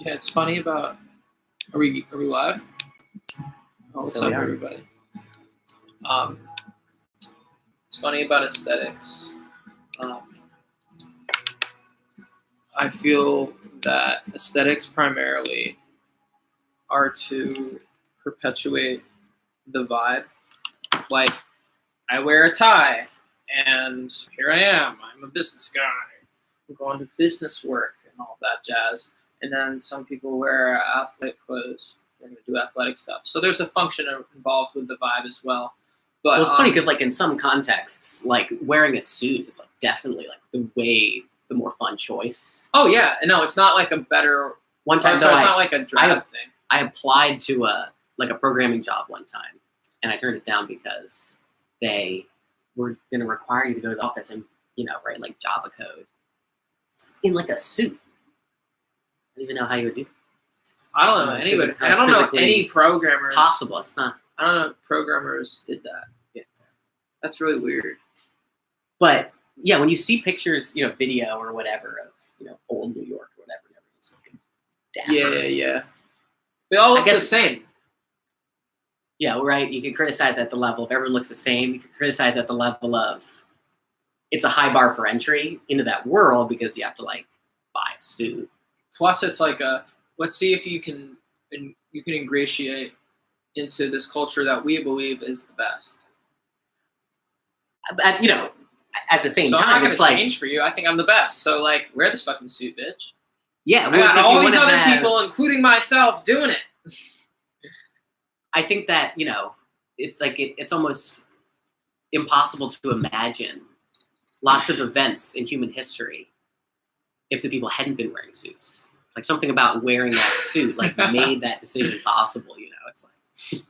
Yeah, it's funny about. Are we live? Oh, what's up, everybody? It's funny about aesthetics. I feel that aesthetics primarily are to perpetuate the vibe. Like, I wear a tie, and here I am. I'm a business guy. I'm going to business work and all that jazz. And then some people wear athletic clothes. They're going to do athletic stuff. So there's a function involved with the vibe as well. But it's funny because, like, in some contexts, like, wearing a suit is, like, definitely, like, the more fun choice. Oh, yeah. No, it's not, like, a better... One time, so it's not, like, a drab thing. I applied to a programming job one time, and I turned it down because they were going to require you to go to the office and, write, like, Java code in, like, a suit. I don't even know how you would do it. I don't know anybody. I don't know any programmers. Possible. It's not. I don't know if programmers did that. Yeah. That's really weird. But yeah, when you see pictures, video or whatever of, old New York or whatever, it's looking dapper. Yeah. They all look the same. Yeah, right. You can criticize at the level of everyone looks the same. You can criticize at the level of it's a high bar for entry into that world because you have to, like, buy a suit. Plus, it's like let's see if you can ingratiate into this culture that we believe is the best. At the same time, I'm not it's like change for you. I think I'm the best. So, like, wear this fucking suit, bitch. Yeah, I got all these other people, including myself, doing it. I think that it's like it's almost impossible to imagine lots of events in human history if the people hadn't been wearing suits. Like, something about wearing that suit, like, made that decision possible. It's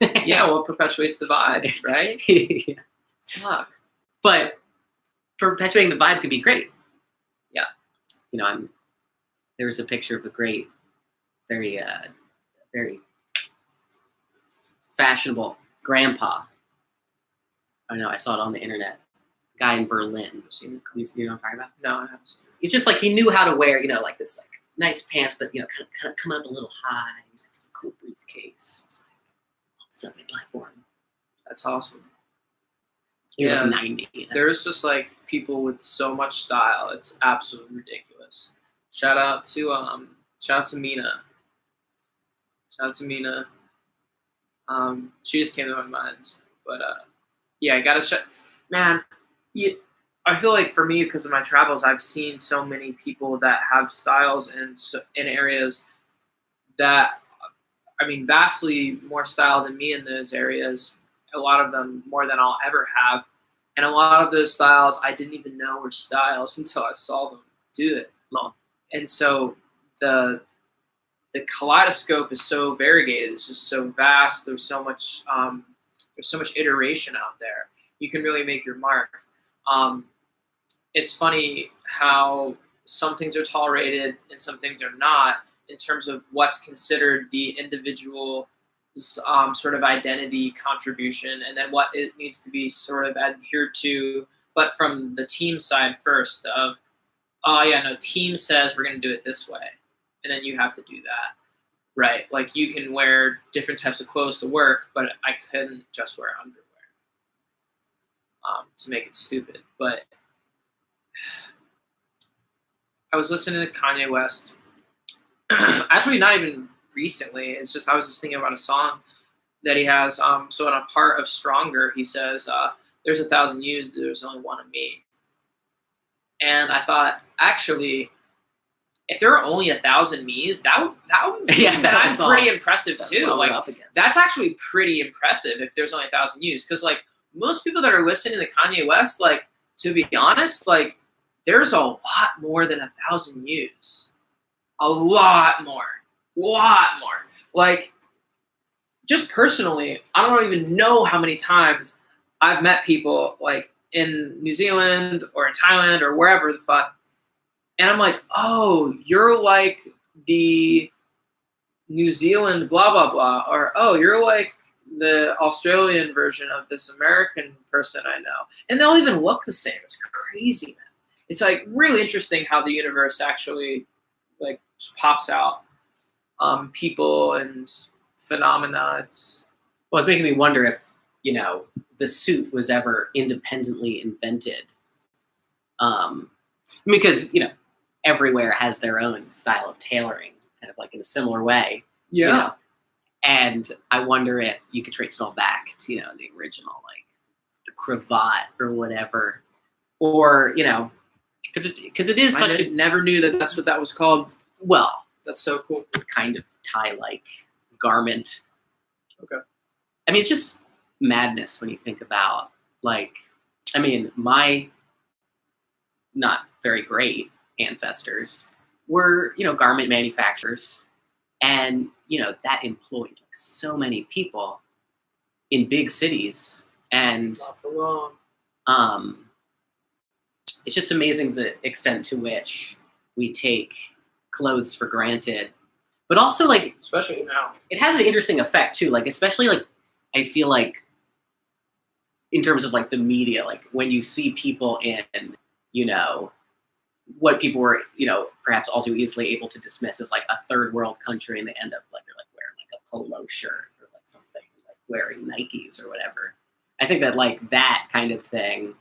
like well, it perpetuates the vibe, right? Yeah. Fuck. But perpetuating the vibe could be great. Yeah. There was a picture of a great, very, very fashionable grandpa. I know, I saw it on the internet. Guy in Berlin. You know what I'm talking about? No, I haven't seen it. It's just like he knew how to wear, like this, like, nice pants, but kind of come up a little high. He's got a cool briefcase. It's like subway platform. That's awesome. He was like 90. There's just, like, people with so much style. It's absolutely ridiculous. Shout out to Mina. Shout out to Mina. She just came to my mind. But I gotta man. I feel like for me, because of my travels, I've seen so many people that have styles in areas that, vastly more style than me in those areas. A lot of them more than I'll ever have. And a lot of those styles I didn't even know were styles until I saw them do it. And so the kaleidoscope is so variegated. It's just so vast. There's so much iteration out there. You can really make your mark. It's funny how some things are tolerated and some things are not in terms of what's considered the individual sort of identity contribution, and then what it needs to be sort of adhered to, but from the team side first of, team says we're going to do it this way, and then you have to do that, right? Like, you can wear different types of clothes to work, but I couldn't just wear underwear to make it stupid. But I was listening to Kanye West. Actually, not even recently. It's just I was just thinking about a song that he has. So in a part of Stronger, he says, "There's 1,000 yous, there's only one of me." And I thought, actually, if there were only 1,000 me's, that would that's pretty impressive too. Like, that's actually pretty impressive if there's only 1,000 yous, because, like, most people that are listening to Kanye West, like, to be honest, like, there's a lot more than 1,000 yous. A lot more. Like, just personally, I don't even know how many times I've met people, like, in New Zealand or in Thailand or wherever the fuck, and I'm like, oh, you're like the New Zealand blah, blah, blah, or, oh, you're like the Australian version of this American person I know. And they'll even look the same. It's crazy, man. It's, like, really interesting how the universe actually, like, just pops out. people and phenomena. Well, it's making me wonder if, the suit was ever independently invented. Because, everywhere has their own style of tailoring, kind of like in a similar way. Yeah. And I wonder if you could trace it all back to, the original, like the cravat or whatever. Or, because it is such a... never knew that that's what that was called. Well, that's so cool. Kind of tie-like garment. Okay. I mean, it's just madness when you think about, my not very great ancestors were, garment manufacturers. And, that employed like so many people in big cities. And not for long. It's just amazing the extent to which we take clothes for granted. But also, especially now, it has an interesting effect too. Especially I feel like in terms of the media, when you see people in, what people were, perhaps all too easily able to dismiss as a third world country, and they end up they're wearing a polo shirt or something, wearing Nikes or whatever. I think that that kind of thing,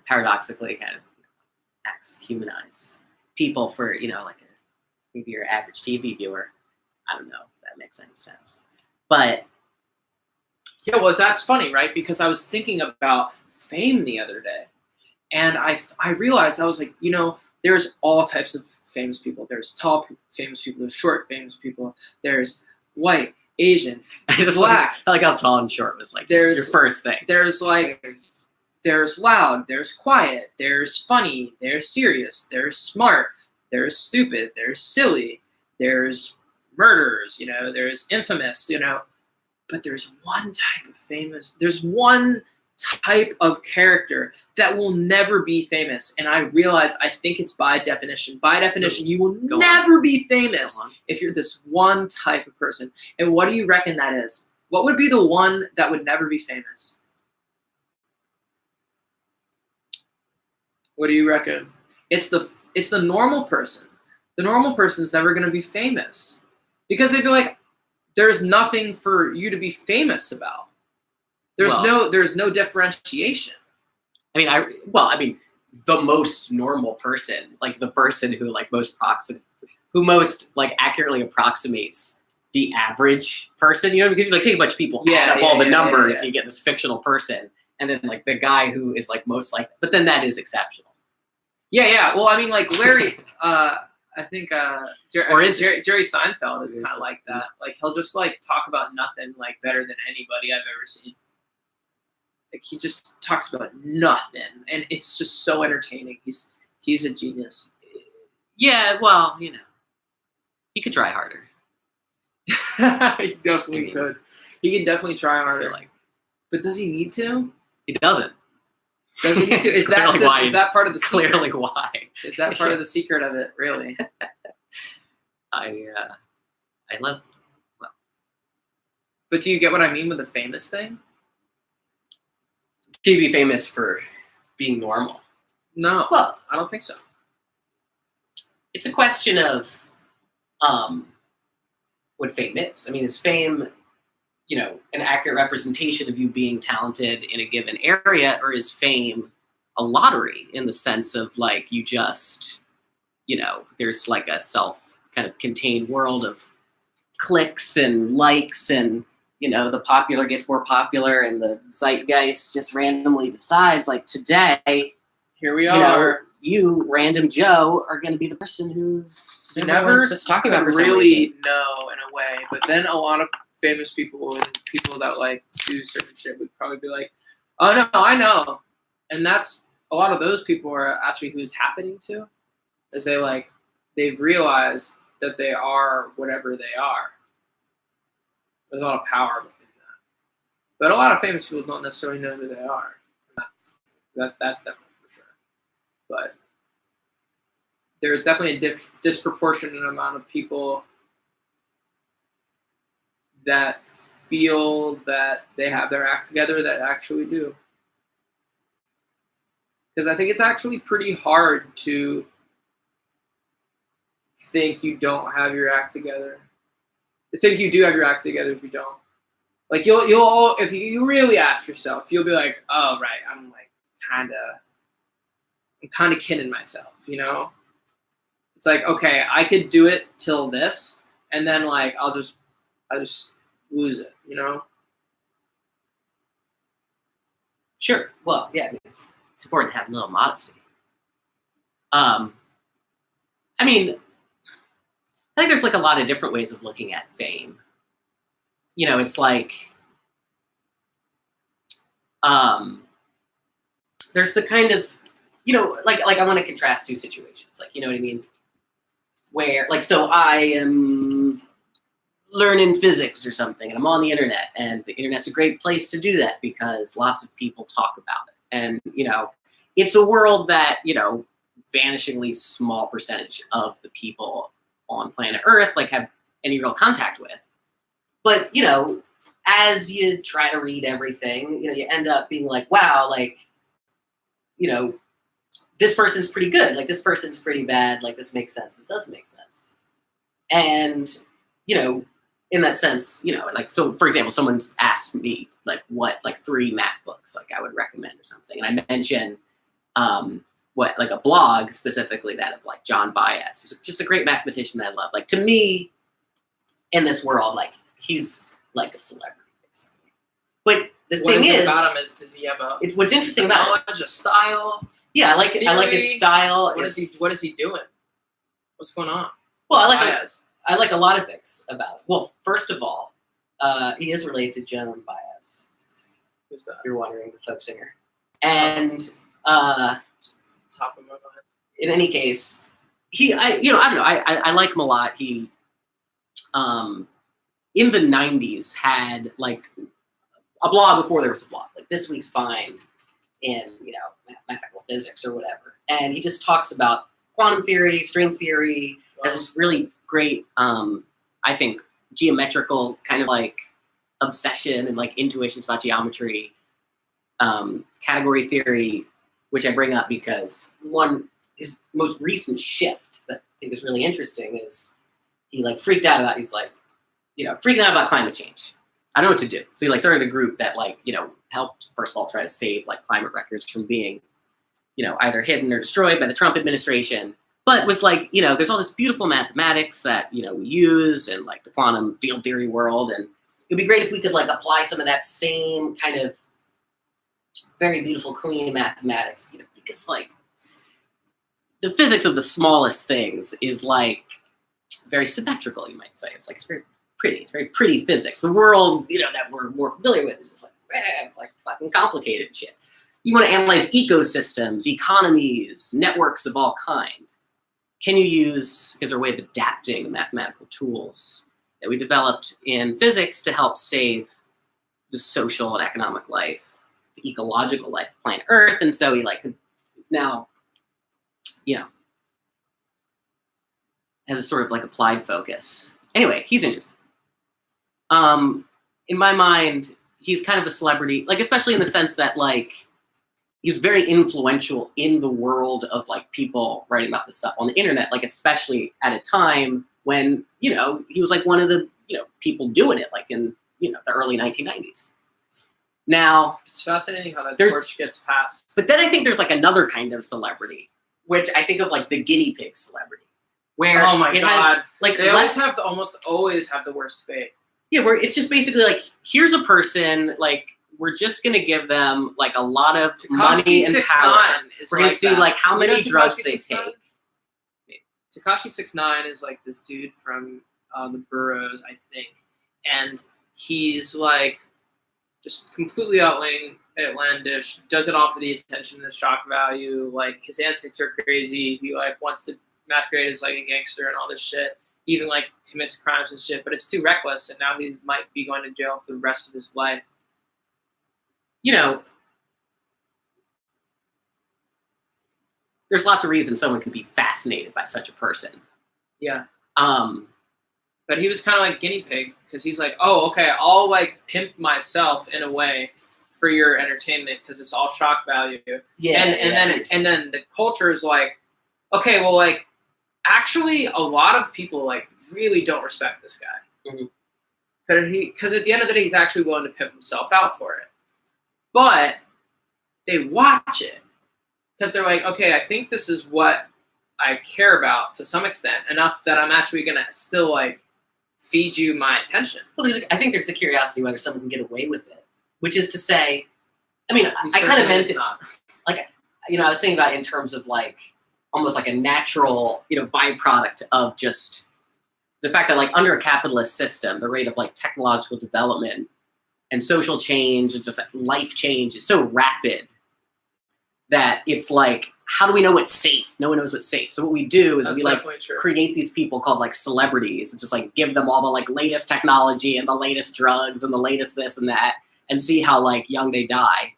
paradoxically kind of acts to humanize people for, maybe your average TV viewer. I don't know if that makes any sense. But yeah, well, that's funny, right? Because I was thinking about fame the other day, and I realized, I was like, there's all types of famous people. There's tall famous people, there's short famous people, there's white, Asian, black. I like how tall and short was your first thing. There's there's loud, there's quiet, there's funny, there's serious, there's smart, there's stupid, there's silly, there's murderers, there's infamous, but there's one type of character that will never be famous. And I realized, I think it's by definition. By definition, you will never be famous if you're this one type of person. And what do you reckon that is? What would be the one that would never be famous? What do you reckon? It's the normal person. The normal person is never going to be famous because they'd be like, there's nothing for you to be famous about. There's no differentiation. The most normal person, the person who most accurately approximates the average person, because you take a bunch of people, add up all the numbers, and you get this fictional person, and then the guy who is most but then that is exceptional. Yeah. Well, Larry, I think Jerry Seinfeld is kind of like that. He'll just talk about nothing better than anybody I've ever seen. He just talks about nothing, and it's just so entertaining. He's a genius. Yeah, well, he could try harder. He definitely could. He can definitely try harder. But does he need to? He doesn't. Does he need to? Is that part of the secret? Clearly why. Is that part of the secret of it, really? I love... Well. But do you get what I mean with the famous thing? Can you be famous for being normal? No. Well, I don't think so. It's a question of what fame is. Is fame, an accurate representation of you being talented in a given area, or is fame a lottery in the sense of you just, there's a self kind of contained world of clicks and likes, and the popular gets more popular, and the zeitgeist just randomly decides, today, here we are. You, random Joe, are going to be the person who's never talking about really know in a way. But then a lot of famous people and people that do certain shit would probably be like, oh no, I know. And that's a lot of those people are actually who's happening to, is they've realized that they are whatever they are. There's a lot of power behind that. But a lot of famous people don't necessarily know who they are. That's definitely for sure. But there's definitely a disproportionate amount of people that feel that they have their act together that actually do. Because I think it's actually pretty hard to think you don't have your act together. I think you do have your act together if you don't. Like you'll if you really ask yourself, you'll be like, oh right, I'm kind of kidding myself, you know? It's like, okay, I could do it till this, and then like I just lose it, you know? Sure. Well, yeah, I mean, it's important to have a little modesty. I mean, I think there's like a lot of different ways of looking at fame. You know, it's like there's the kind of, you know, like I want to contrast two situations, like, you know what I mean? Where, like, so I am learning physics or something, and I'm on the internet, and the internet's a great place to do that because lots of people talk about it. And, you know, it's a world that, you know, vanishingly small percentage of the people on planet Earth like have any real contact with. But, you know, as you try to read everything, you know, you end up being like, wow, like, you know, this person's pretty good, like this person's pretty bad, like this makes sense, this doesn't make sense. And, you know, in that sense, you know, like, so for example, someone's asked me like what, like 3 math books like I would recommend or something. And I mentioned what, like a blog specifically that of like John Baez, who's just a great mathematician that I love. Like to me, in this world, like he's like a celebrity, basically. But the thing is about him is, does he have a what's interesting about knowledge, a style? Yeah, I like his style. What is he doing? What's going on? Well, I like a lot of things about it. Well, first of all, he is related to Joan Baez. Who's that? You're wondering, the folk singer. And top of my mind. In any case, I don't know. I like him a lot. He, in the 90s, had like a blog before there was a blog, like This Week's Find in, you know, mathematical physics or whatever. And he just talks about quantum theory, string theory, as this really great, I think, geometrical kind of like obsession and like intuitions about geometry, category theory, which I bring up because his most recent shift that I think is really interesting is he like freaked out about, he's like, you know, freaking out about climate change. I don't know what to do. So he like started a group that like, you know, helped first of all try to save like climate records from being, you know, either hidden or destroyed by the Trump administration. But was like, you know, there's all this beautiful mathematics that, you know, we use in like the quantum field theory world. And it'd be great if we could like apply some of that same kind of very beautiful, clean mathematics, you know, because like the physics of the smallest things is like very symmetrical, you might say. It's like, it's very pretty. It's very pretty physics. The world, you know, that we're more familiar with is just like, it's like fucking complicated shit. You want to analyze ecosystems, economies, networks of all kind. Can you use, is there a way of adapting the mathematical tools that we developed in physics to help save the social and economic life, the ecological life of planet Earth? And so he like now, you know, has a sort of like applied focus. Anyway, he's interesting. In my mind, he's kind of a celebrity, like especially in the sense that like he's very influential in the world of like people writing about this stuff on the internet, like especially at a time when, you know, he was like one of the, you know, people doing it like in, you know, the early 1990s. Now, it's fascinating how that torch gets passed. But then I think there's like another kind of celebrity, which I think of like the guinea pig celebrity, where oh my god, has, like they almost always have the worst fate. Yeah, where it's just basically like, here's a person, like we're just gonna give them like a lot of money and power. We're gonna see like how many drugs they take. Tekashi 6ix9ine is like this dude from the Boroughs, I think, and he's like just completely outlandish. Doesn't offer the attention and the shock value. Like his antics are crazy. He like wants to masquerade as like a gangster and all this shit. He even like commits crimes and shit, but it's too reckless, and now he might be going to jail for the rest of his life. You know, there's lots of reasons someone could be fascinated by such a person. Yeah. But he was kind of like guinea pig because he's like, oh, okay, I'll like pimp myself in a way for your entertainment because it's all shock value. Yeah. And then the culture is like, okay, well, like, actually a lot of people like really don't respect this guy. Mhm. Because at the end of the day, he's actually willing to pimp himself out for it. But they watch it because they're like, okay, I think this is what I care about to some extent, enough that I'm actually gonna still like feed you my attention. Well, I think there's a curiosity whether someone can get away with it, which is to say, I mean, He I kind certainly of meant is it, not. like, I was thinking about it in terms of like almost like a natural, byproduct of just the fact that like under a capitalist system, the rate of like technological development and social change and just life change is so rapid that it's like, how do we know what's safe? No one knows what's safe. So what we do is That's we like definitely true. create these people called like celebrities and just like give them all the like latest technology and the latest drugs and the latest this and that and see how like young they die.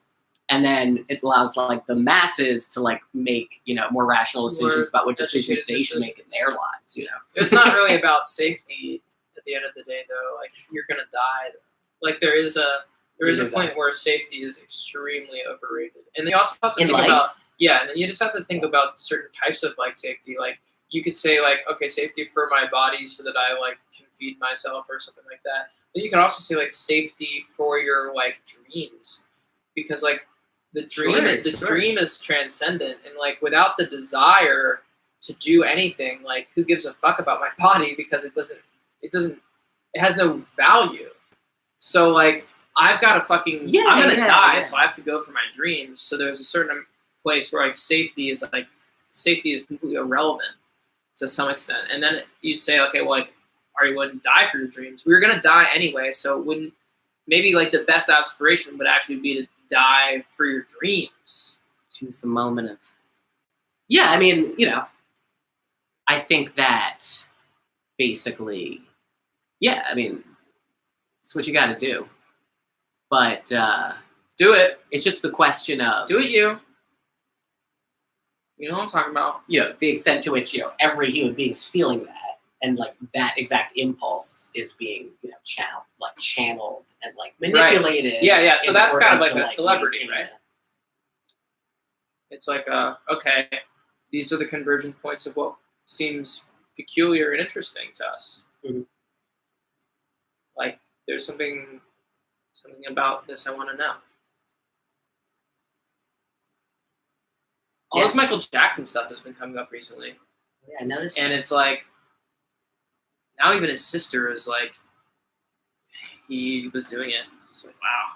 And then it allows like the masses to like make, more rational decisions about what decisions they should make in their lives, It's not really about safety at the end of the day, though. Like, you're gonna die. Like, there is a point where safety is extremely overrated, and you also have to think about and then you just have to think about certain types of like safety. Like, you could say like, okay, safety for my body so that I like can feed myself or something like that. But you can also say like safety for your like dreams, because like the dream is transcendent, and like without the desire to do anything, like who gives a fuck about my body, because it has no value. So like I've got to fucking I'm gonna die, so I have to go for my dreams. So there's a certain place where like safety is completely irrelevant to some extent. And then you'd say, okay, well, like, are you willing to die for your dreams? We were gonna die anyway, so it wouldn't maybe like the best aspiration would actually be to die for your dreams. Choose the moment of I mean, I think that basically I mean, it's what you got to do. But do it. It's just the question of do it. You know what I'm talking about. The extent to which every human being's feeling that, and like that exact impulse is being channeled and like manipulated. Right. Yeah. So that's kind of like a celebrity, right? It's like okay, these are the convergence points of what seems peculiar and interesting to us. Mm-hmm. Like, there's something about this I want to know. All this Michael Jackson stuff has been coming up recently. Yeah, I noticed. And it's like, now even his sister is like, he was doing it. It's like, wow.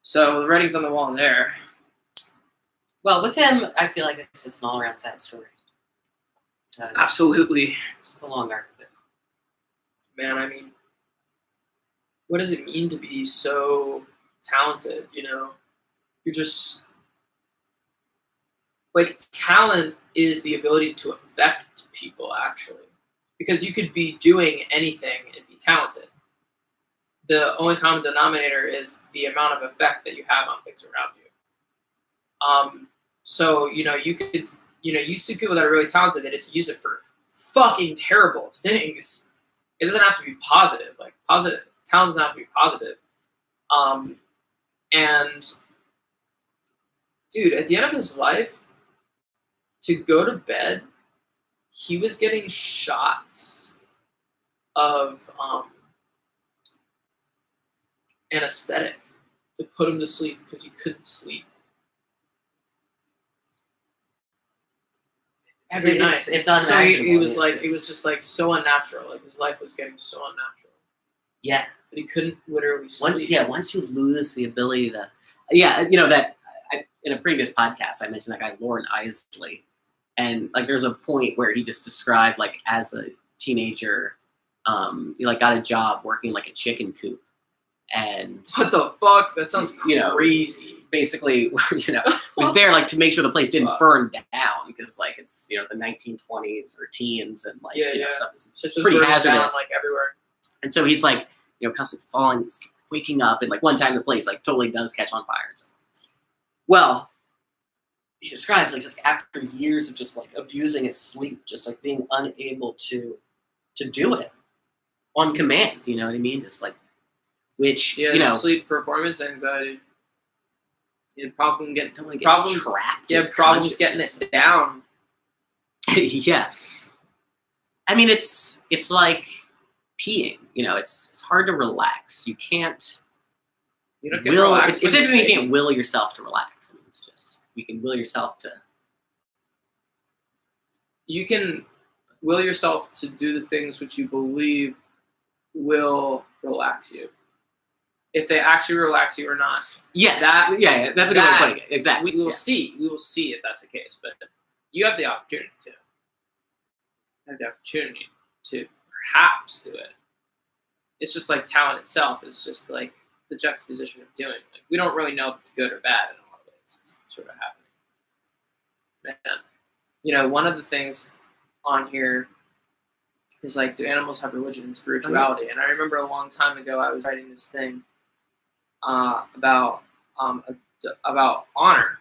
So the writing's on the wall there. Well, with him, I feel like it's just an all-around sad story. Absolutely. Just the long arc of it. Man, I mean, what does it mean to be so talented, You're just... Like, talent is the ability to affect people, actually. Because you could be doing anything and be talented. The only common denominator is the amount of effect that you have on things around you. So, you could, you see people that are really talented, they just use it for fucking terrible things. It doesn't have to be positive. Like, talent doesn't have to be positive. And, dude, at the end of his life, to go to bed, he was getting shots of anesthetic to put him to sleep because he couldn't sleep. Every night. It's unimaginable. So he was it was just like so unnatural. Like, his life was getting so unnatural. Yeah. But he couldn't literally sleep. Once you lose the ability to, that in a previous podcast I mentioned that guy Lauren Isley. And like, there's a point where he just described like as a teenager, he like got a job working like a chicken coop, and what the fuck? That sounds crazy. Basically, was there like to make sure the place didn't burn down, because like it's the 1920s or teens, and like stuff is pretty hazardous down, like everywhere. And so he's like constantly falling, waking up, and like one time the place like totally does catch on fire. So, well, he describes like just after years of just like abusing his sleep, just like being unable to do it on command. You know what I mean? Just like, which sleep performance anxiety. You had problems trapped. Yeah, problems getting it down. Yeah. I mean, it's like peeing. You know, it's hard to relax. You can't. You don't get relaxed. It's interesting. You can't will yourself to relax. I mean, it's just you can will yourself to. You can will yourself to do the things which you believe will relax you. If they actually relax you or not. Yes. That's a good way of putting it. Exactly. We will see. We will see if that's the case. But you have the opportunity to. You have the opportunity to perhaps do it. It's just like talent itself is just like the juxtaposition of doing. Like, we don't really know if it's good or bad in a lot of ways. It's sort of happening. Man, you know, one of the things on here is like, do animals have religion and spirituality? And I remember a long time ago I was writing this thing about honor.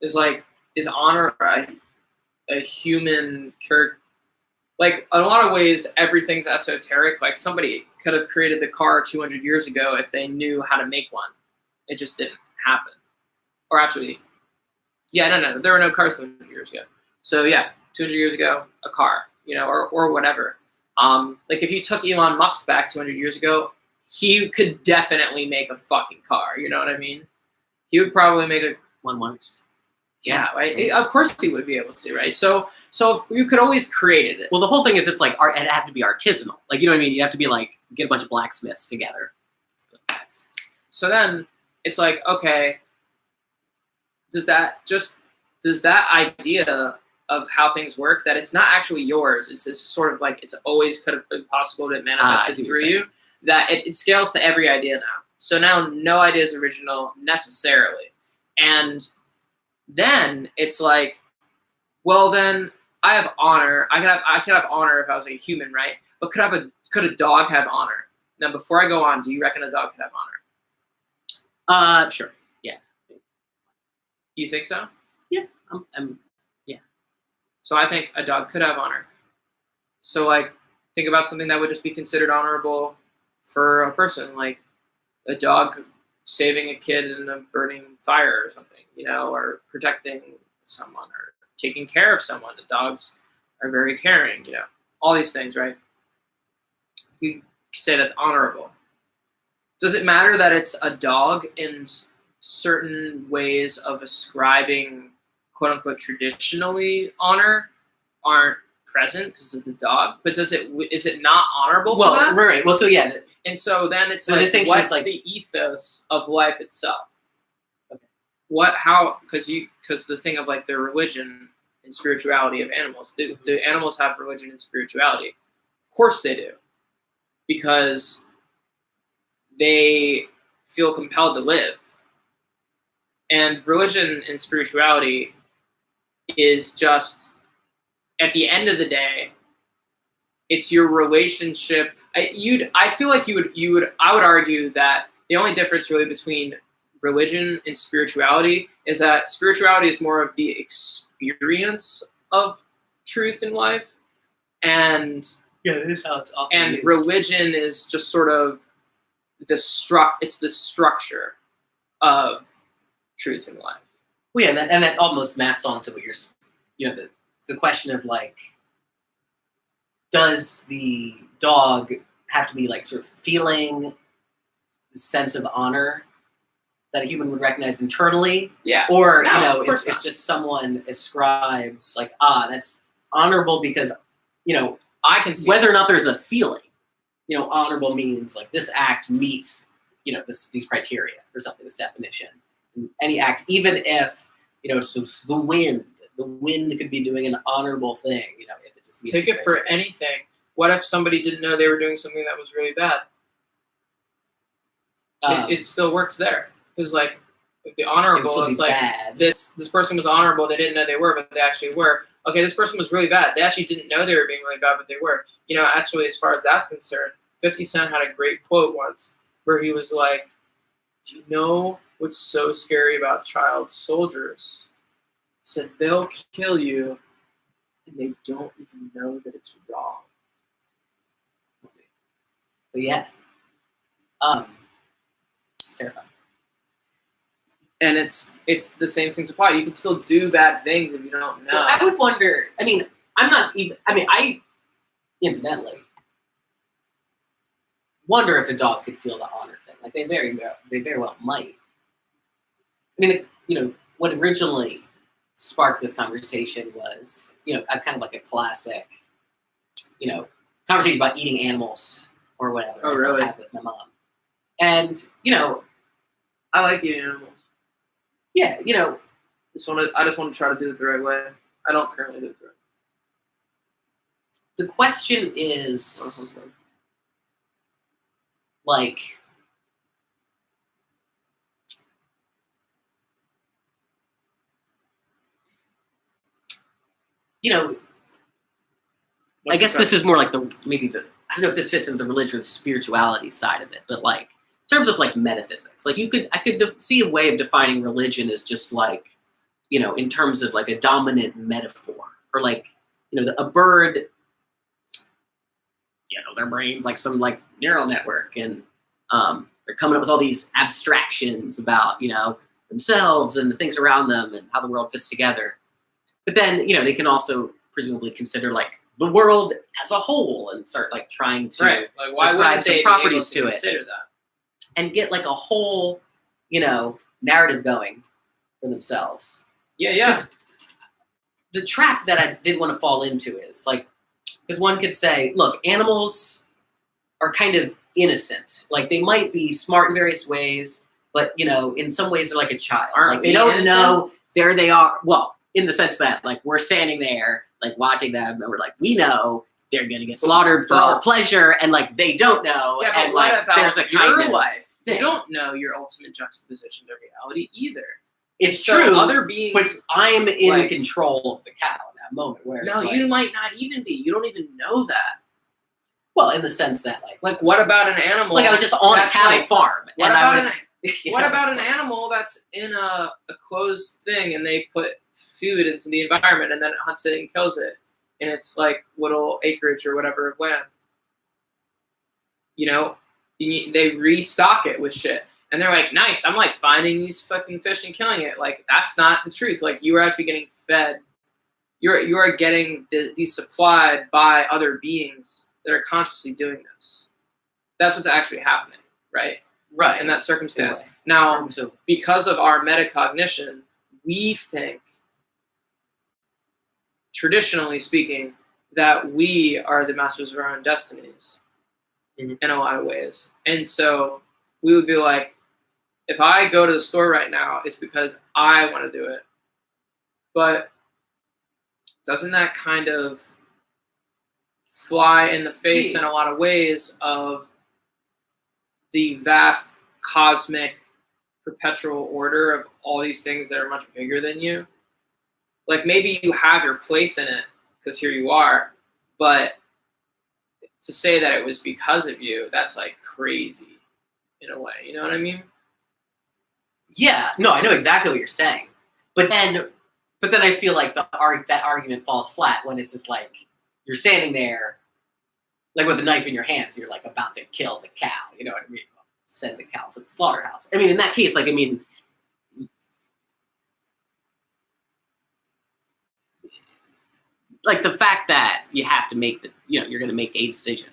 Is like, is honor a human character? Like, in a lot of ways, everything's esoteric. Like, somebody could have created the car 200 years ago if they knew how to make one. It just didn't happen. Or actually, no, there were no cars 200 years ago. So yeah, 200 years ago, a car, you know, or whatever. Like, if you took Elon Musk back 200 years ago, he could definitely make a fucking car. You know what I mean? He would probably make a one. Yeah, right. Of course he would be able to, right? So you could always create it. Well, the whole thing is it's like art, and it have to be artisanal. Like, you know what I mean? You have to be like get a bunch of blacksmiths together. So then it's like, okay, does that idea of how things work, that it's not actually yours, it's just sort of like it's always could have been possible to manifest through you, that it scales to every idea now. So now no idea is original necessarily. And then it's like, well, then I have honor. I could have honor if I was a human, right? But could a dog have honor? Now, before I go on, do you reckon a dog could have honor? Sure. Yeah. You think so? Yeah. Yeah. So I think a dog could have honor. So, like, think about something that would just be considered honorable for a person, like a dog saving a kid in a burning fire or something, you know, or protecting someone or taking care of someone. The dogs are very caring, you know, all these things, right? You say that's honorable. Does it matter that it's a dog in certain ways of ascribing, quote unquote, traditionally honor aren't present because it's a dog? But is it not honorable for that? Right. Well, so yeah. And so then it's like, what's like the ethos of life itself? Okay. Because the thing of like their religion and spirituality of animals. Do animals have religion and spirituality? Of course they do. Because they feel compelled to live. And religion and spirituality is just, at the end of the day, it's your relationship. I feel like I would argue that the only difference really between religion and spirituality is that spirituality is more of the experience of truth in life, and this is how it's often and used. Religion is just sort of it's the structure of truth in life. Well, yeah, and that almost maps onto what you're, you know, the question of like, does the dog have to be like sort of feeling the sense of honor that a human would recognize internally? Yeah. Or, no, you know, if not. just someone ascribes like, that's honorable because, you know, I can see whether or not there's a feeling, you know, honorable means like this act meets, you know, these criteria or something, this definition. And any act, even if, you know, so the wind could be doing an honorable thing, you know, if it just meets take it for anything. What if somebody didn't know they were doing something that was really bad? It still works there. Because like with the honorable, it's like bad. This person was honorable, they didn't know they were, but they actually were. Okay, this person was really bad. They actually didn't know they were being really bad, but they were. You know, actually, as far as that's concerned, 50 Cent had a great quote once where he was like, do you know what's so scary about child soldiers? He said, they'll kill you and they don't even know that it's wrong. But yeah. It's terrifying. And it's the same things apply. You can still do bad things if you don't know. Well, I would wonder, I mean, I'm not even, I mean, incidentally, wonder if a dog could feel the honor thing. Like they very well might. I mean, what originally sparked this conversation was, a kind of like a classic, conversation about eating animals or whatever. Oh, really? I had with my mom. And, I like eating animals. Yeah, I just want to try to do it the right way. I don't currently do it the right way. The question is, like, I guess this is more like I don't know if this fits into the religion or the spirituality side of it, but like in terms of like metaphysics, like I could see a way of defining religion as just like, in terms of like a dominant metaphor, or like, a bird, their brain's like some like neural network, and they're coming up with all these abstractions about, themselves and the things around them and how the world fits together. But then, they can also presumably consider like the world as a whole and start like trying to Like, why describe wouldn't some they properties be able to consider it that? and get like a whole, narrative going for themselves. Yeah. 'Cause the trap that I didn't want to fall into is like, because one could say, look, animals are kind of innocent. Like they might be smart in various ways, but in some ways they're like a child. Aren't like they we don't innocent? know there they are. Well, in the sense that like we're standing there, like watching them, and we're like, we know they're gonna get slaughtered for our pleasure, and like they don't know. Yeah, but and what like about there's a your kind of life? thing. You don't know your ultimate juxtaposition to reality either. It's So true. other beings, but I'm in like, control of the cow in that moment. Where no, you might not even be. You don't even know that. Well, in the sense that like what about an animal? Like I was just on a cattle farm. What and about I was, what about an animal that's in a closed thing and they put food into the environment and then it hunts it and kills it, and it's like little acreage or whatever of land. They restock it with shit. And they're like, nice, I'm like finding these fucking fish and killing it. Like, that's not the truth. Like, you are actually getting fed. You are getting these supplied by other beings that are consciously doing this. That's what's actually happening, right? Right. In that circumstance. Anyway. Now, So, because of our metacognition, we think, traditionally speaking, that we are the masters of our own destinies in a lot of ways. And so we would be like, if I go to the store right now, it's because I want to do it. But doesn't that kind of fly in the face in a lot of ways of the vast cosmic perpetual order of all these things that are much bigger than you? Like, maybe you have your place in it because here you are, but to say that it was because of you, that's like crazy in a way. You know what I mean? Yeah, no, I know exactly what you're saying, but then I feel like that argument falls flat when it's just like you're standing there, like with a knife in your hands, you're like about to kill the cow. You know what I mean? Send the cow to the slaughterhouse. I mean, in that case, like like the fact that you have to make you're going to make a decision.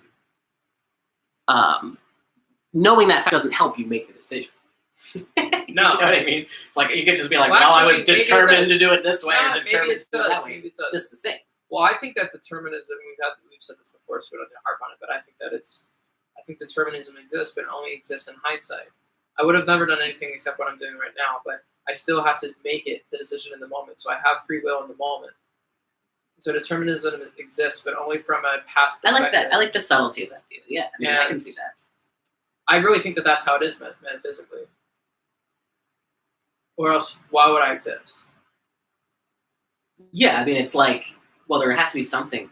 Knowing that fact doesn't help you make the decision. No. You know what I mean? It's like you could just be like, well, I was actually, determined to do it this way, or determined to do it that way. Maybe it does. Just the same. Well, I think that determinism, we've said this before, so we don't need to harp on it, but I think determinism exists, but it only exists in hindsight. I would have never done anything except what I'm doing right now, but I still have to make the decision in the moment, so I have free will in the moment. So determinism exists, but only from a past perspective. I like that. I like the subtlety of that view. Yeah, I can see that. I really think that that's how it is metaphysically. Or else, why would I exist? Yeah, I mean, it's like, well, there has to be something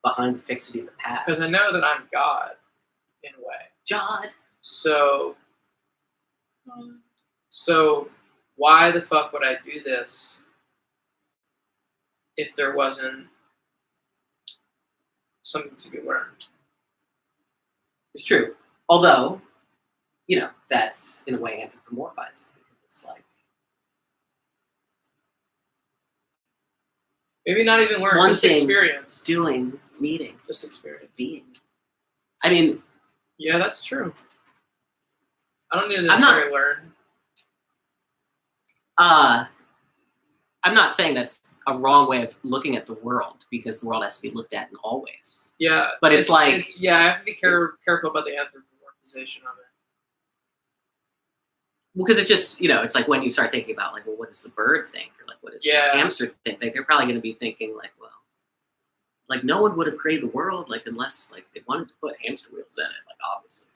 behind the fixity of the past. Because I know that I'm God, in a way. God. So why the fuck would I do this if there wasn't something to be learned? It's true. Although, that's in a way anthropomorphizing, because it's like maybe not even learned, just experience. Doing meeting, Just experience. being. I mean, yeah, that's true. I don't need to I'm not- necessarily learn. I'm not saying that's a wrong way of looking at the world, because the world has to be looked at in all ways. Yeah, But it's like- I have to be careful about the anthropomorphization of it. Well, because it just, it's like when you start thinking about, like, well, what does the bird think? Or, like, what does the hamster think? Like, they're probably going to be thinking, like, well, like, no one would have created the world, like, unless, like, they wanted to put hamster wheels in it, like, obviously.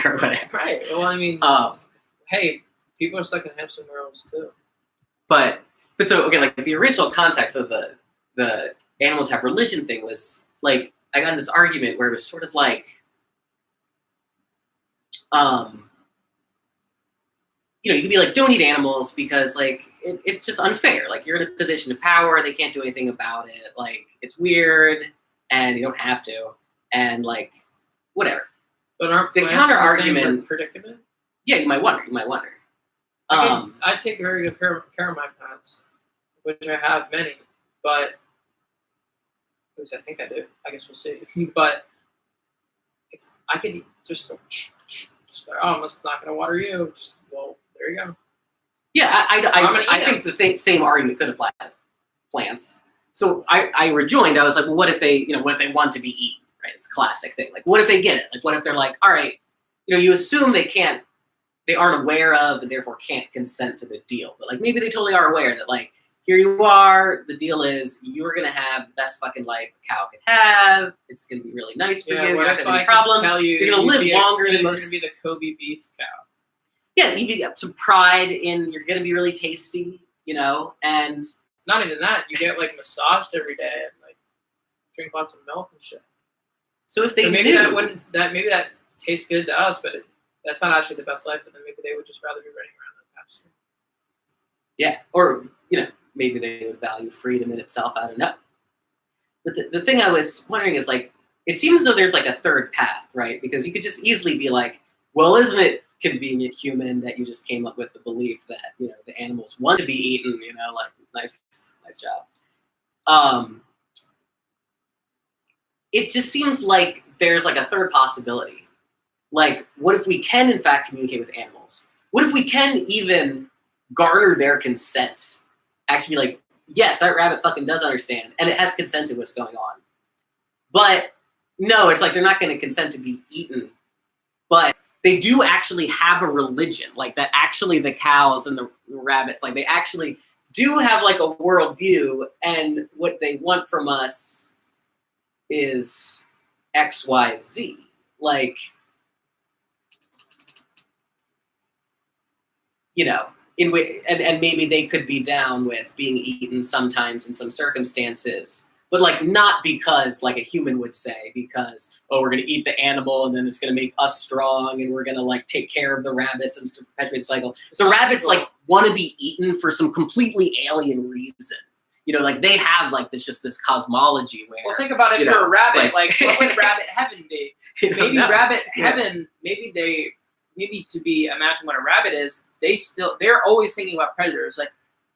Or whatever. Right. Well, I mean, hey, people are stuck in hamster wheels, too. But so, okay, like, the original context of the animals have religion thing was, like, I got in this argument where it was sort of like, you could be like, don't eat animals because, like, it's just unfair. Like, you're in a position of power. They can't do anything about it. Like, it's weird, and you don't have to. And, like, whatever. But aren't the plants counter in the same argument? Predicament? Yeah, you might wonder. I take very good care of my plants, which I have many. But at least I think I do. I guess we'll see. But if I could just like, oh, I'm just not going to water you. Well, there you go. Yeah, I think the same argument could apply to plants. So I rejoined. I was like, well, what if they want to be eaten? Right, it's a classic thing. Like, what if they get it? Like, what if they're like, all right, you assume they aren't aware of, and therefore can't consent to the deal. But, like, maybe they totally are aware that, like, here you are. The deal is you're gonna have the best fucking life a cow could have. It's gonna be really nice for you. You're not gonna have any problems. You're gonna live longer than most. You're gonna be the Kobe beef cow. Yeah, you get some pride in. You're gonna be really tasty, and not even that. You get, like, massaged every day and, like, drink lots of milk and shit. So if they maybe that tastes good to us, but that's not actually the best life for them. Maybe they would just rather be running around in the pasture. Yeah, or maybe they would value freedom in itself. I don't know. But the thing I was wondering is, like, it seems as though there's, like, a third path, right? Because you could just easily be like, well, isn't it convenient, human, that you just came up with the belief that the animals want to be eaten? Like, nice job. It just seems like there's, like, a third possibility. Like, what if we can, in fact, communicate with animals? What if we can even garner their consent? Actually be like, yes, that rabbit fucking does understand, and it has consented what's going on. But no, it's like they're not going to consent to be eaten. But they do actually have a religion. Like, that actually the cows and the rabbits, like, they actually do have, like, a worldview, and what they want from us is X, Y, Z. Like, and maybe they could be down with being eaten sometimes in some circumstances, but, like, not because, like, a human would say, because, oh, we're going to eat the animal and then it's going to make us strong and we're going to, like, take care of the rabbits and perpetuate the cycle. The rabbits, like, want to be eaten for some completely alien reason. Like, they have, like, this cosmology where... Well, think about it. If you're a rabbit, like, what would rabbit heaven be? Maybe rabbit heaven, maybe to imagine what a rabbit is, they're always thinking about predators. Like,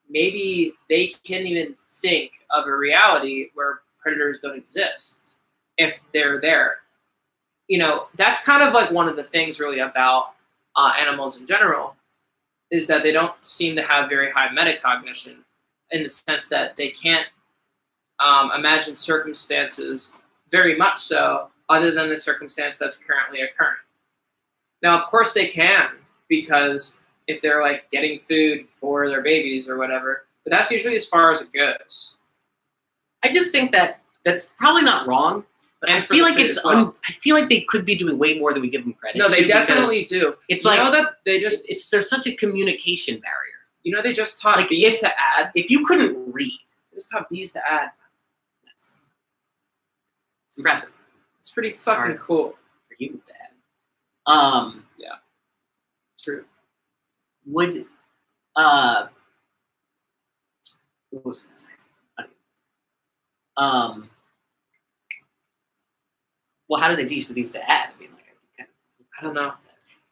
maybe they can't even think of a reality where predators don't exist if they're there. That's kind of, like, one of the things really about animals in general, is that they don't seem to have very high metacognition, in the sense that they can't imagine circumstances very much so other than the circumstance that's currently occurring. Now, of course they can, because if they're, like, getting food for their babies or whatever, but that's usually as far as it goes. I just think that that's probably not wrong, but I feel like I feel like they could be doing way more than we give them credit. No, they definitely do. It's like that they just there's such a communication barrier. They just taught bees to add. If you couldn't read, they just taught bees to add. Yes. It's impressive. It's pretty fucking cool for humans to add. Yeah. True. Would what was I gonna say? Well, how do they teach the bees to add? I mean, like, I don't know.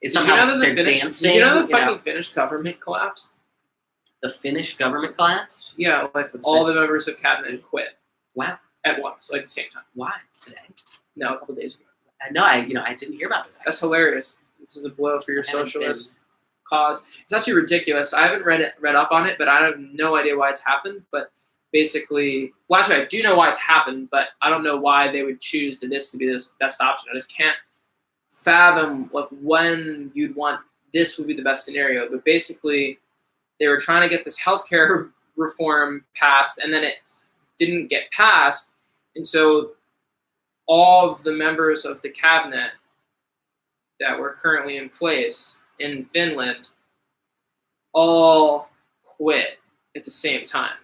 It's somehow they're dancing. The fucking Finnish government collapsed? The Finnish government collapsed? Yeah, like all the members of cabinet quit. Wow. at once, like at the same time. Why today? No, a couple days ago. No, I didn't hear about this. That's hilarious. This is a blow for your I haven't socialist cause. It's actually ridiculous. I haven't read up on it, but I have no idea why it's happened. But basically, well, actually, I do know why it's happened, but I don't know why they would choose this to be this best option. I just can't fathom like when you'd want this would be the best scenario. But basically, they were trying to get this healthcare reform passed, and then it didn't get passed, and so all of the members of the cabinet that were currently in place in Finland all quit at the same time.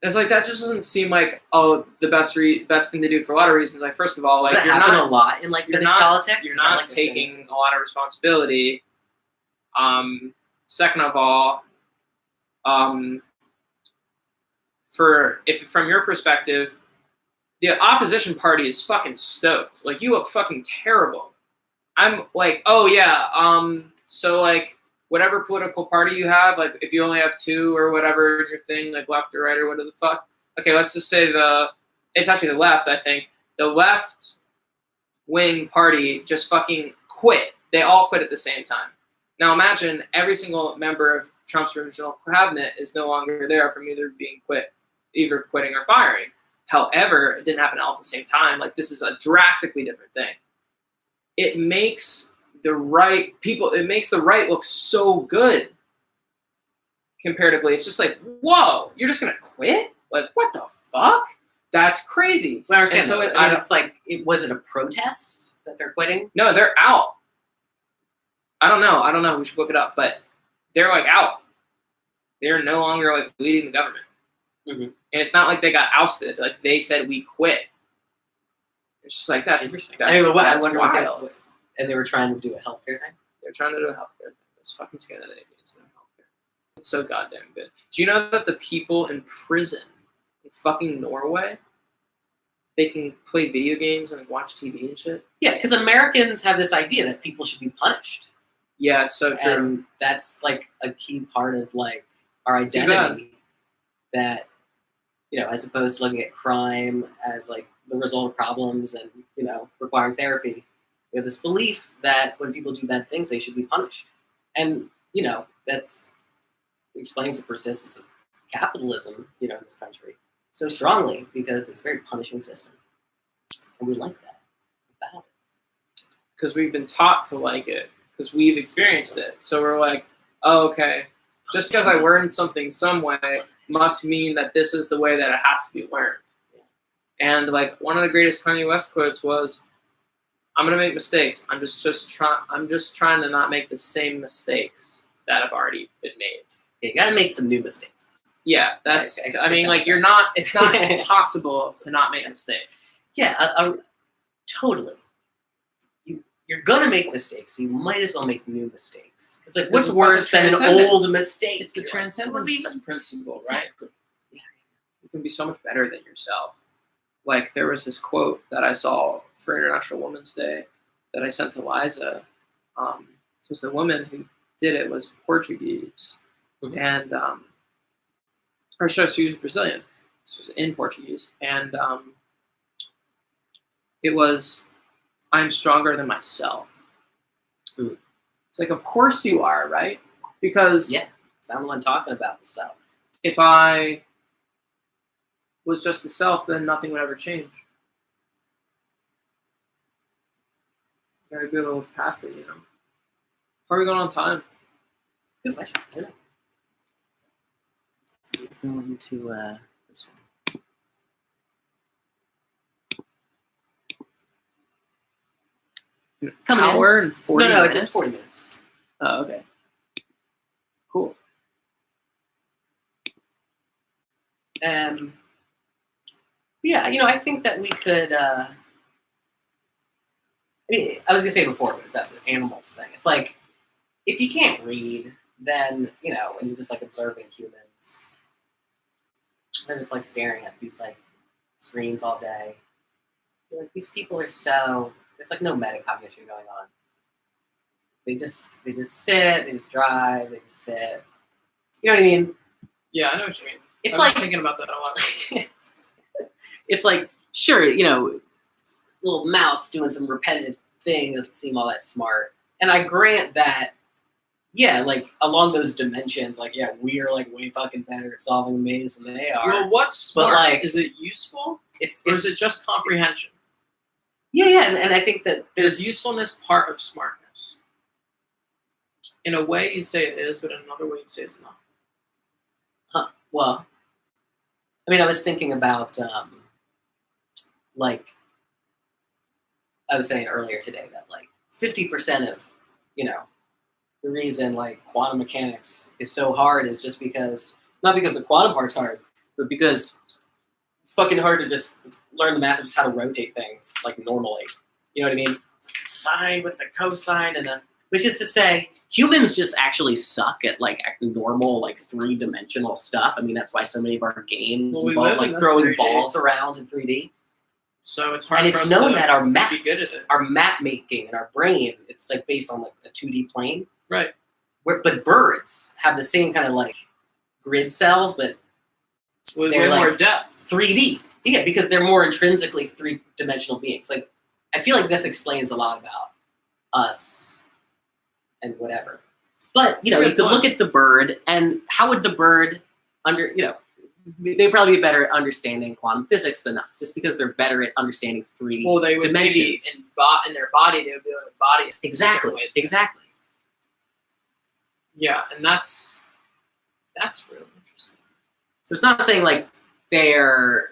And it's like that just doesn't seem like the best thing to do for a lot of reasons. Like first of all, like does that happen a lot in like Finnish politics? You're not taking a lot of responsibility. Second of all, if from your perspective, the opposition party is fucking stoked. Like you look fucking terrible. I'm like, oh yeah, so like whatever political party you have, like if you only have two or whatever in your thing, like left or right or whatever the fuck. Okay, let's just say it's actually the left, I think. The left wing party just fucking quit. They all quit at the same time. Now imagine every single member of Trump's original cabinet is no longer there from either quitting or firing. However, it didn't happen all at the same time. Like this is a drastically different thing. It makes the right look so good comparatively. It's just like, whoa, you're just gonna quit? Like what the fuck? That's crazy. Well, I understand. So it's like, was it a protest that they're quitting? No, they're out. I don't know. We should look it up, but they're like out. They're no longer like leading the government. Mm-hmm. And it's not like they got ousted. Like they said, we quit. It's just like that's interesting. That's wild. And they were trying to do a healthcare thing. They're trying to do a healthcare thing. It's fucking Scandinavians in healthcare. It's so goddamn good. Do you know that the people in prison in fucking Norway, they can play video games and watch TV and shit? Yeah, because Americans have this idea that people should be punished. Yeah, it's so true. And that's like a key part of like our identity. That, as opposed to looking at crime as like the result of problems and, requiring therapy, we have this belief that when people do bad things, they should be punished. And, that's explains the persistence of capitalism, in this country so strongly because it's a very punishing system. And we like that about it. Because we've been taught to like it, because we've experienced it. So we're like, oh, okay, just because I learned something some way must mean that this is the way that it has to be learned. And like one of the greatest Kanye West quotes was, "I'm gonna make mistakes. I'm just trying to not make the same mistakes that have already been made." You gotta make some new mistakes. Yeah, that's. I mean, like you're not. It's not possible to not make mistakes. Yeah, totally. You're gonna make mistakes. So you might as well make new mistakes. Because like, what's worse than an old mistake? It's the transcendence principle, right? Yeah. You can be so much better than yourself. Like there was this quote that I saw for International Women's Day that I sent to Liza, because the woman who did it was Portuguese, and she was Brazilian. This was in Portuguese, and it was, "I'm stronger than myself." Ooh. It's like, of course you are, right? Because I'm the one talking about the self. If I was just the self, then nothing would ever change. You gotta be able to look past it, How are we going on time? Good question. Going to this one. An hour and 40 minutes? No, just 40 minutes. Oh, okay. Cool. Yeah, I think that we could. I was gonna say before that the animals thing. It's like if you can't read, then and you're just like observing humans. They're just like staring at these like screens all day. You're like, these people are so. There's like no metacognition going on. They just sit. They just drive. They just sit. You know what I mean? Yeah, I know what you mean. It's I was like thinking about that a lot. it's like, sure, you know, little mouse doing some repetitive thing doesn't seem all that smart. And I grant that, yeah, like along those dimensions, like, yeah, we are like way fucking better at solving a maze than they are. Well, what's smart? But, like, is it useful? Or is it just comprehension? Yeah, and I think that there's usefulness part of smartness. In a way, you say it is, but in another way, you say it's not. Well, I mean, I was thinking about, like, I was saying earlier today that, like, 50% of, you know, the reason, like, quantum mechanics is so hard is just because, not because the quantum part's hard, but because it's fucking hard to just learn the math of just how to rotate things, like, normally. You know what I mean? Sine with the cosine and the... Which is to say, humans just actually suck at, like, normal, like, three-dimensional stuff. I mean, that's why so many of our games involve, like, throwing 3D. balls around in 3D. So it's hard and for it's us known to that our be maps, good at it. our map making and our brain, it's, like, based on, like, a 2D plane. Right. But birds have the same kind of, like, grid cells, but with they're, way more like, depth. 3D. Yeah, because they're more intrinsically three-dimensional beings. Like, I feel like this explains a lot about us and whatever. But, you know, you could look at the bird, and how would the bird they'd probably be better at understanding quantum physics than us, just because they're better at understanding three Well, they would dimensions. maybe in their body, they would be able to embody it. Exactly. Yeah, and that's really interesting. So it's not saying, like, they're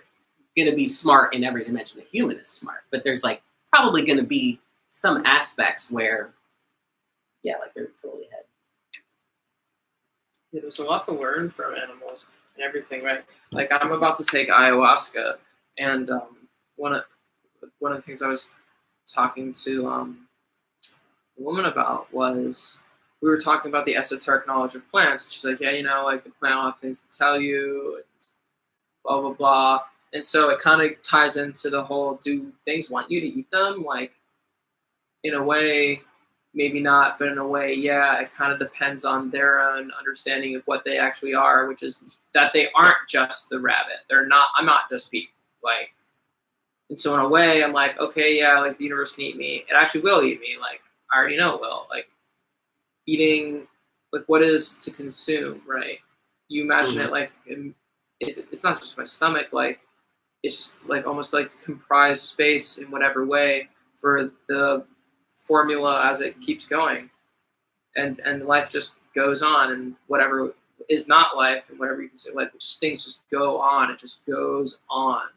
going to be smart in every dimension. The human is smart, but there's, like, probably going to be some aspects where, yeah, like, they're totally ahead. Yeah, there's a lot to learn from animals and everything, right? Like, I'm about to take ayahuasca, and one of the things I was talking to a woman about was we were talking about the esoteric knowledge of plants. And she's like, yeah, you know, like the plant will have things to tell you, and blah blah blah. And so it kind of ties into the whole: do things want you to eat them? Like, in a way, maybe not, but in a way, yeah, it kind of depends on their own understanding of what they actually are, which is that they aren't just the rabbit. They're not, I'm not just people. Like, and so in a way, I'm like, okay, yeah, like the universe can eat me. It actually will eat me. Like, I already know it will. Like, eating, like, what is to consume, right? You imagine it like, it's not just my stomach, like, it's just like almost like to comprise space in whatever way for the formula as it keeps going, and life just goes on, and whatever is not life and whatever you can say life, just things just go on. It just goes on.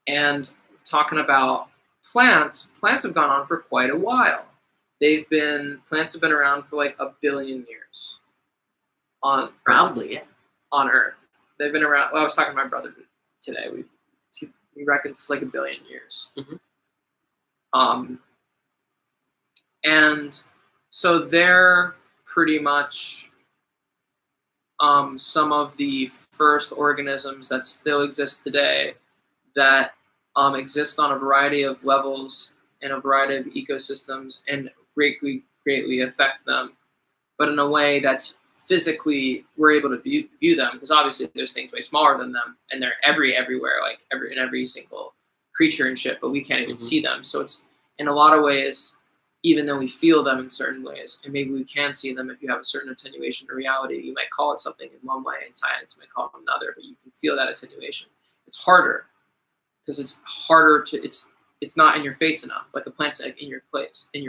And talking about plants have gone on for quite a while. Plants have been around for like 1 billion years on Probably, yeah. On Earth. They've been around. Well, I was talking to my brother today. We reckon it's like 1 billion years. And so they're pretty much some of the first organisms that still exist today that exist on a variety of levels and a variety of ecosystems and greatly affect them, but in a way that's physically we're able to view them, because obviously there's things way smaller than them and they're everywhere, like in every single creature and shit, but we can't even see them. So it's, in a lot of ways, even though we feel them in certain ways, and maybe we can see them if you have a certain attenuation to reality, you might call it something in one way, and science might call it another, but you can feel that attenuation. It's harder because it's harder to, it's not in your face enough, like a plant's in your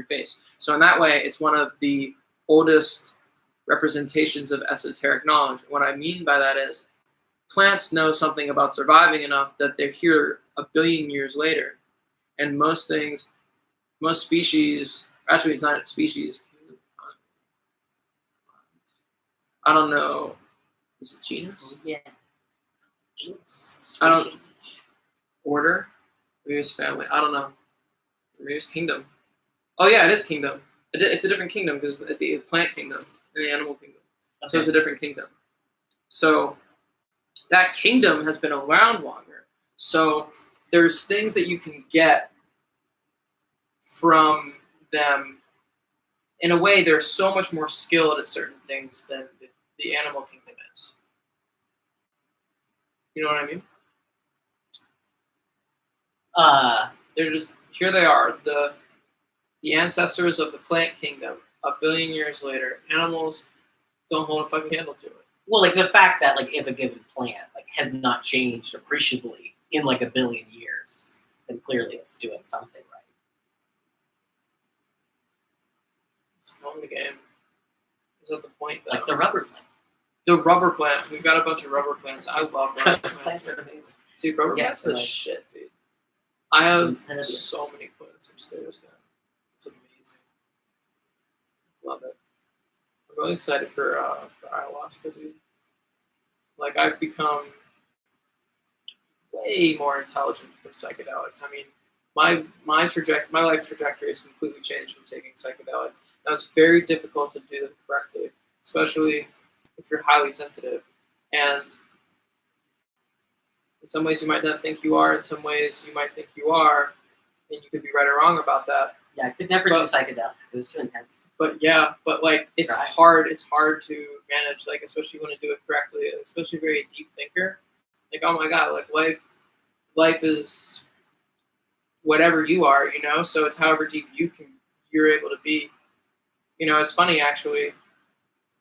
face. So in that way, it's one of the oldest representations of esoteric knowledge. What I mean by that is plants know something about surviving enough that they're here 1 billion years later. And most species, actually it's not a species, I don't know, is it genus? Yeah. Genus. I don't, order? Maybe it's family, I don't know. Maybe it's kingdom. Oh yeah, it is kingdom. It's a different kingdom because it's the plant kingdom and the animal kingdom. Okay. So it's a different kingdom. So that kingdom has been around longer. So there's things that you can get from them. In a way, they're so much more skilled at certain things than the animal kingdom is. You know what I mean? They're just here. They are the ancestors of the plant kingdom. A billion years later, animals don't hold a fucking candle to it. Well, like the fact that like if a given plant like has not changed appreciably in like a billion years, then clearly it's doing something right. It's knowing the game. Is that the point? Though? Like the rubber plant. The rubber plant. We've got a bunch of rubber plants. I love rubber plants. Plants are amazing. Dude, rubber plants are the shit, dude. I have so many plants upstairs now. It's amazing. Love it. I'm really excited for ayahuasca, dude. Like, I've become way more intelligent from psychedelics. I mean, my life trajectory has completely changed from taking psychedelics. Now, it's very difficult to do them correctly, especially if you're highly sensitive. And in some ways you might not think you are, in some ways you might think you are, and you could be right or wrong about that. Yeah, I could never do psychedelics because it's too intense. But yeah, like it's hard to manage, like especially when you do it correctly, especially if you're a deep thinker. Like, oh my god, like life is whatever you are, you know, so it's however deep you're able to be. You know, it's funny actually.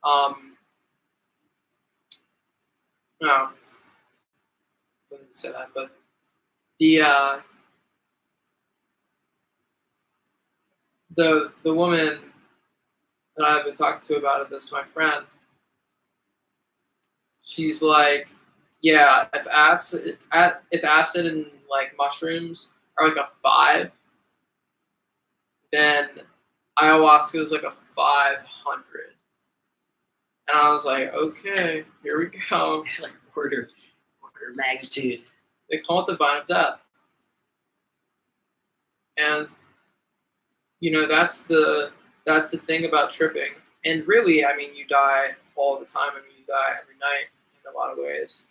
No, I didn't say that, but the woman that I've been talking to about this, my friend, she's like, yeah, if acid and like mushrooms are like a 5, then ayahuasca is like a 500. And I was like, okay, here we go. It's like order of magnitude. They call it the vine of death. And you know, that's the thing about tripping. And really, I mean, you die all the time. I mean, you die every night in a lot of ways.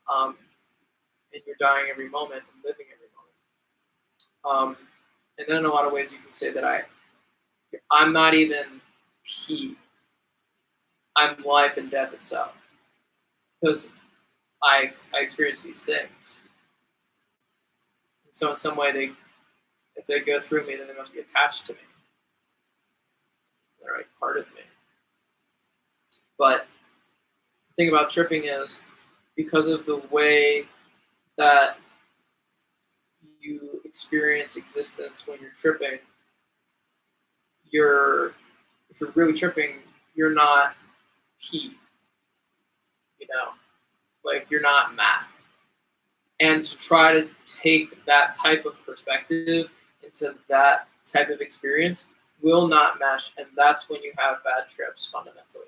And you're dying every moment and living every moment. And then in a lot of ways you can say that I'm not even P. I'm life and death itself. Because I experience these things. And so in some way, if they go through me, then they must be attached to me. They're like part of me. But the thing about tripping is, because of the way that you experience existence when you're tripping, if you're really tripping, you're not P. You know? Like, you're not Matt. And to try to take that type of perspective into that type of experience will not mesh, and that's when you have bad trips, fundamentally.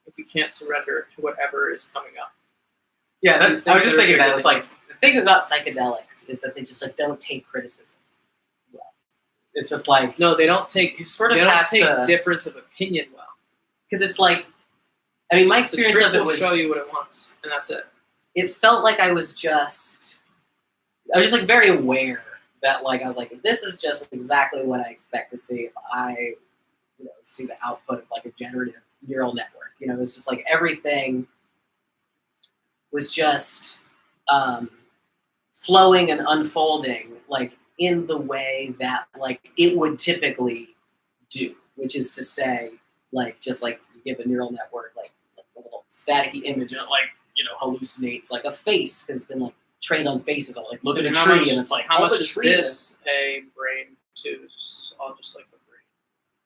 If you can't surrender to whatever is coming up. Yeah, I was just thinking that. It's like, the thing about psychedelics is that they just like don't take criticism. Yeah. It's just like... No, they don't take... You sort of they don't have take to... difference of opinion well. Because it's like... I mean, my experience of it was... will show you what it wants, and that's it. It felt like I was just like very aware that like I was like, this is just exactly what I expect to see if I, you know, see the output of like a generative neural network. You know, it's just like everything was just flowing and unfolding like in the way that like it would typically do, which is to say, like just like you give a neural network like a little staticky image and it like, you know, hallucinates like a face has been like trained on faces. I'll like look at a tree and it's like, how much is this a brain too? It's all just like the brain.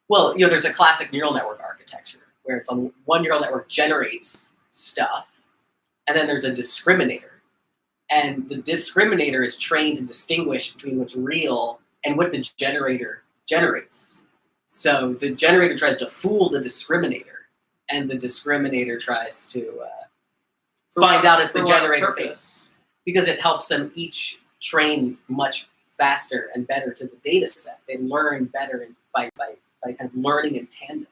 Well, you know, there's a classic neural network architecture where it's on one neural network generates stuff, and then there's a discriminator, and the discriminator is trained to distinguish between what's real and what the generator generates. So the generator tries to fool the discriminator, and the discriminator tries to find out if the generator fakes, because it helps them each train much faster and better to the data set. They learn better by kind of learning in tandem.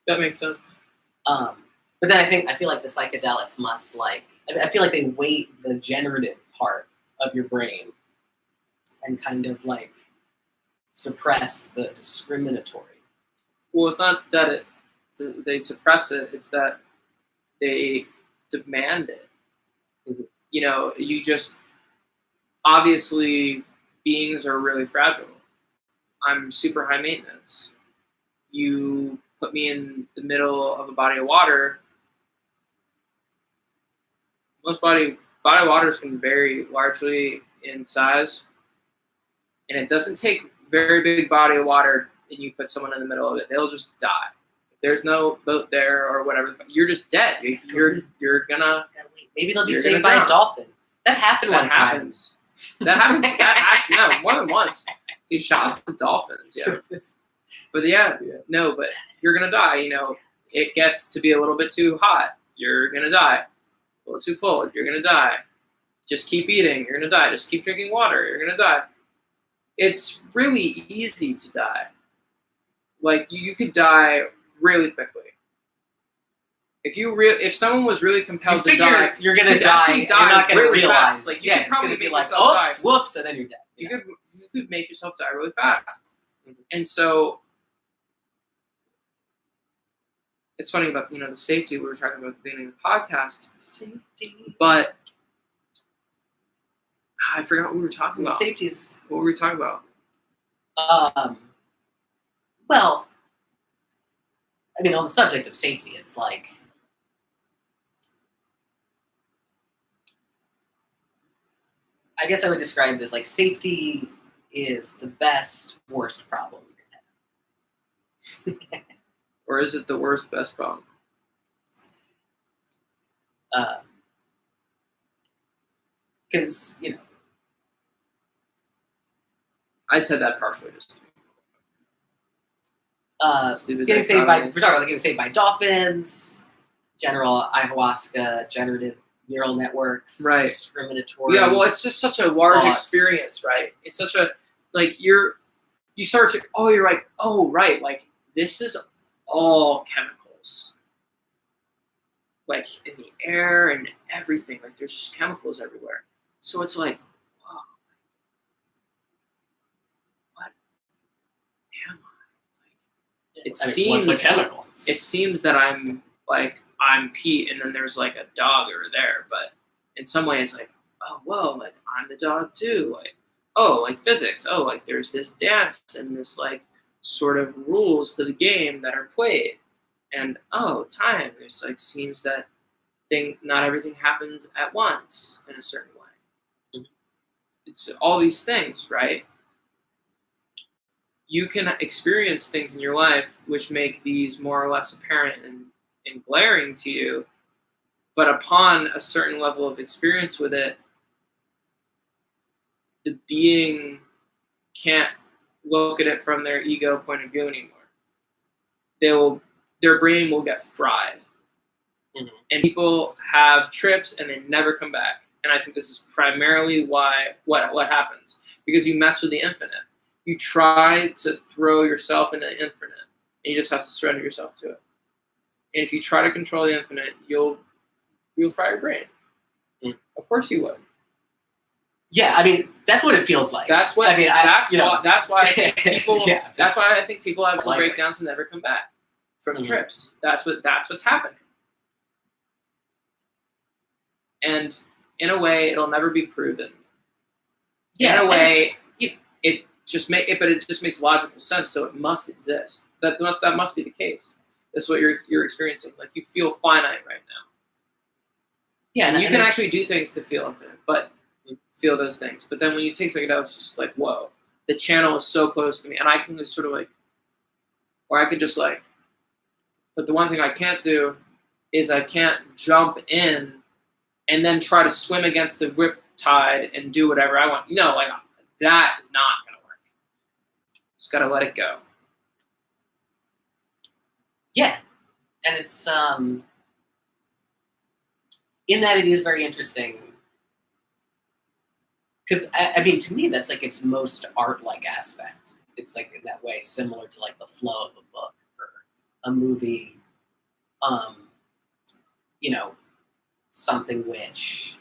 That makes sense. But then I feel like the psychedelics must like, I feel like they weight the generative part of your brain and kind of like suppress the discriminatory. Well, it's not that they suppress it, it's that they demand it. Mm-hmm. You know, you just obviously beings are really fragile. I'm super high maintenance. You put me in the middle of a body of water. Most body waters can vary largely in size, and it doesn't take very big body of water and you put someone in the middle of it, they'll just die. If there's no boat there or whatever, you're just dead. You're gonna. Maybe they'll be saved by a dolphin. That happened one time. That happens. No, more than once. Dude, shout out to the dolphins. Yeah. But no, but you're gonna die. You know, it gets to be a little bit too hot. You're gonna die. A little too cold. You're gonna die. Just keep eating. You're gonna die. Just keep drinking water. You're gonna die. It's really easy to die. Like you could die really quickly. If someone was really compelled to die, you're gonna die. You're not gonna really realize. Fast. Like you could probably be like, oops, whoops, and then you're dead. You could make yourself die really fast. And so it's funny about the safety we were talking about at the beginning of the podcast. Safety. But I forgot what we were talking about. Safety's. What were we talking about? Well, I mean, on the subject of safety, it's like I guess I would describe it as like safety is the best, worst problem you can have. Or is it the worst, best problem? Because, I'd said that partially just we're talking about getting saved by dolphins, general ayahuasca, generative neural networks, right? Discriminatory. Yeah, well, it's just such a large thoughts. Experience, right? It's such a you start to you're like, oh right, like this is all chemicals, like in the air and everything. Like there's just chemicals everywhere. So it's like, wow, what am I? Like, seems a chemical. It seems that I'm Pete, and then there's like a dog over there. But in some ways, like, oh, whoa, like I'm the dog too. Like, oh, like physics. Oh, like there's this dance and this like sort of rules to the game that are played. And time. There's like seems that not everything happens at once in a certain way. Mm-hmm. It's all these things, right? You can experience things in your life which make these more or less apparent and glaring to you, but upon a certain level of experience with it, the being can't look at it from their ego point of view anymore. Their brain will get fried. Mm-hmm. And people have trips and they never come back. And I think this is primarily why what happens. Because you mess with the infinite. You try to throw yourself into the infinite, and you just have to surrender yourself to it. And if you try to control the infinite, you'll fry your brain. Mm. Of course you would. Yeah, I mean that's what it feels like. That's what I mean. That's why I think people. That's why I think people have some breakdowns and never come back from the trips. That's what's happening. And in a way, it'll never be proven. Yeah. In a way, it just makes logical sense. So it must exist. That must be the case. That's what you're experiencing. Like you feel finite right now. Yeah, and you can actually do things to feel infinite, but feel those things. But then when you take psychedelics, it's just like, whoa, the channel is so close to me, and I can just sort of like, or I could just like. But the one thing I can't do is I can't jump in and then try to swim against the whip tide and do whatever I want. No, like that is not going to work. Just got to let it go. Yeah. And it's, in that it is very interesting. Because, I mean, to me, that's like its most art-like aspect. It's like in that way similar to like the flow of a book or a movie. Something which,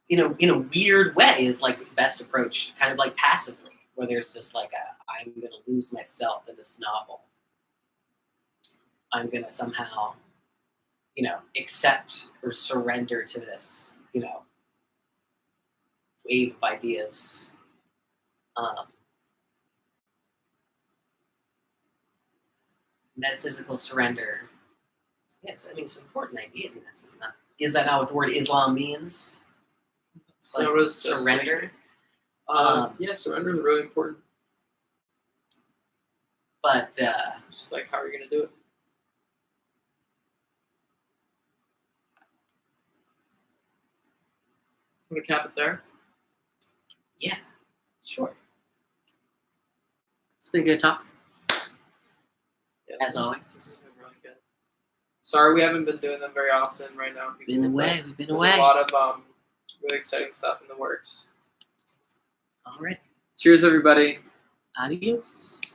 in a weird way is like best approached kind of like passively, where there's just like I'm going to lose myself in this novel. I'm going to somehow, accept or surrender to this, wave of ideas. Metaphysical surrender. Yes, I mean it's an important idea in this, is not? Is that not what the word Islam means? It's like surrender. Yeah, surrender is really important. But just like, how are you going to do it? I'm going to cap it there. Yeah, sure. It's been a good talk. Yes. As always. This has been really good. Sorry we haven't been doing them very often right now. We've been away. There's a lot of really exciting stuff in the works. All right. Cheers, everybody. Adios.